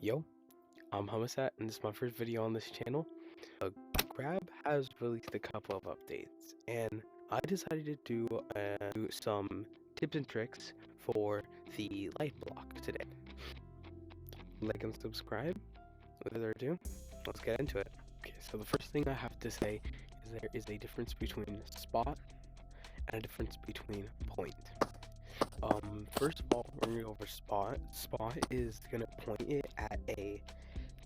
Yo, I'm Hummusat, and this is my first video on this channel. Grab has released a couple of updates, and I decided to do some tips and tricks for the light block today. Like and subscribe. Without further ado, let's get into it. Okay, so the first thing I have to say is there is a difference between spot and a difference between point. First of all, we're gonna go over spot. Spot is gonna point it at a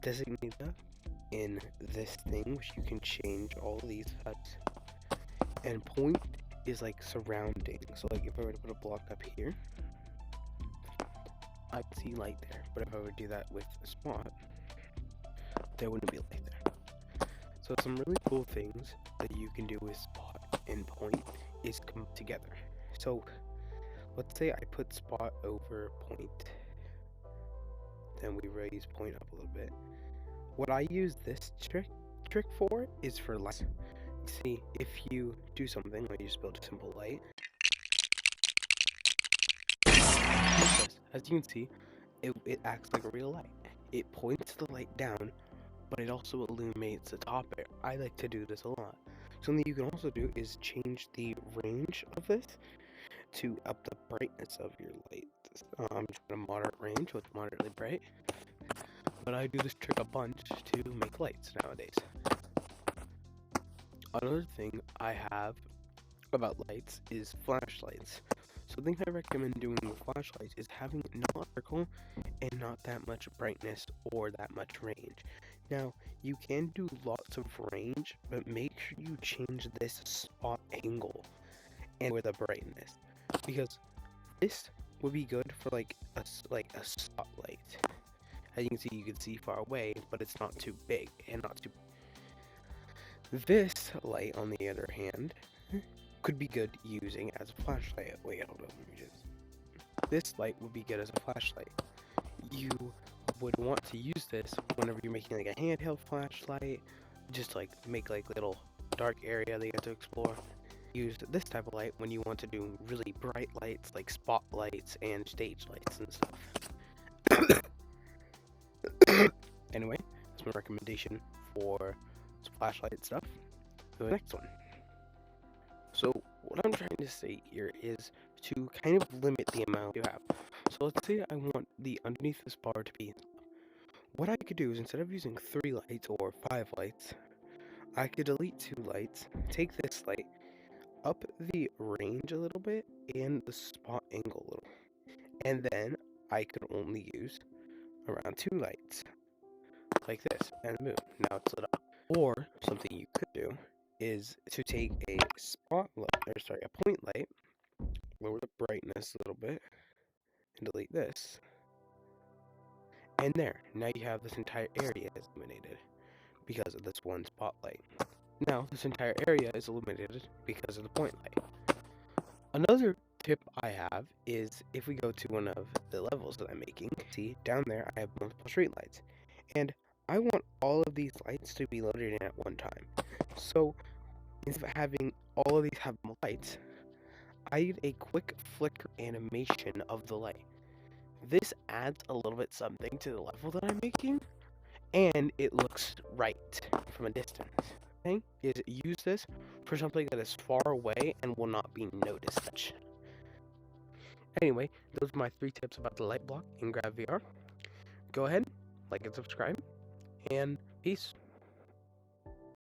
designator in this thing, which you can change all of these types. And point is like surrounding. So like if I were to put a block up here, I'd see light there. But if I were to do that with a spot, there wouldn't be light there. So some really cool things that you can do with spot and point is come together. So let's say I put spot over point, then we raise point up a little bit. What I use this trick for is for light. See, if you do something like you just build a simple light, as you can see, it acts like a real light. It points the light down, but it also illuminates the top area. I like to do this a lot. Something you can also do is change the range of this to up the brightness of your light. I'm just in a moderate range with moderately bright, but I do this trick a bunch to make lights nowadays. Another thing I have about lights is flashlights. So the thing I recommend doing with flashlights is having not vertical and not that much brightness or that much range. Now, you can do lots of range, but make sure you change this spot angle and with the brightness, because this would be good for like a spotlight. As you can see far away, but it's not too big and not too. This light, on the other hand, could be good using as a flashlight. Wait, hold on, let me just. This light would be good as a flashlight. You would want to use this whenever you're making like a handheld flashlight, just like make like little dark area that you have to explore. Use this type of light when you want to do really bright lights like spotlights and stage lights and stuff. Anyway, that's my recommendation for flashlight stuff. The next one. So what I'm trying to say here is to kind of limit the amount you have. So let's say I want the underneath this bar to be. What I could do is, instead of using 3 lights or 5 lights, I could delete 2 lights, take this light, up the range a little bit and the spot angle a little, and then I could only use around 2 lights like this and move. Now it's lit up. Or something you could do is to take a a point light, lower the brightness a little bit, and delete this. And there, now you have this entire area illuminated because of this one spotlight. Now this entire area is illuminated because of the point light. Another tip I have is, if we go to one of the levels that I'm making, see down there I have multiple street lights, and I want all of these lights to be loaded in at one time. So instead of having all of these have lights, I need a quick flicker animation of the light. This adds a little bit something to the level that I'm making, and it looks right from a distance. Thing is, use this for something that is far away and will not be noticed much. Anyway, those are my 3 tips about the light block in Grab VR. Go ahead, like and subscribe, and peace.